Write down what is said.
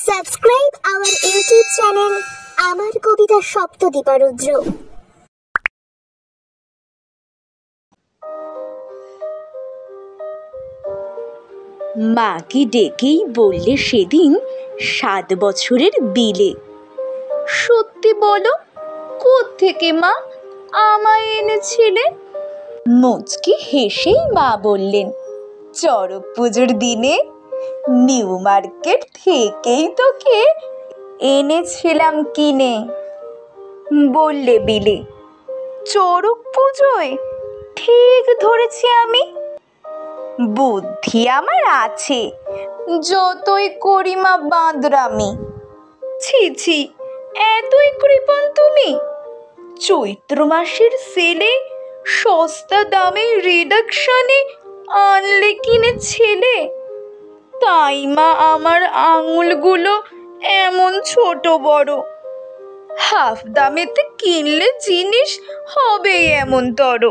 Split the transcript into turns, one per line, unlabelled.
Subscribe our YouTube channel আমার কবিতা সপ্তদীপারুদ্র।
মাকে ডেকেই বললে সেদিন 7 বছরের বিলে, সত্যি বলো কোত্থেকে মা আমায় এনেছিলে? মুচকি হেসেই মা বললেন, চড়ক পুজোর দিনে নিউ মার্কেট থেকেই তোকে এনেছিলাম কিনে। বললে বিলে, চড়ক পুজোয়? ঠিক ধরেছি আমি, বুদ্ধি আমার আছে যতই করি মা বাঁদরামি। ছি ছি, এতই কৃপণ তুমি? চৈত্র মাসের সেলে সস্তা দামে রিডাকশনে আনলে কিনে ছেলে, তাই মা আমার আঙুলগুলো এমন ছোট বড়। হাফ দামেতে কিনলে জিনিস হবেই এমন তর।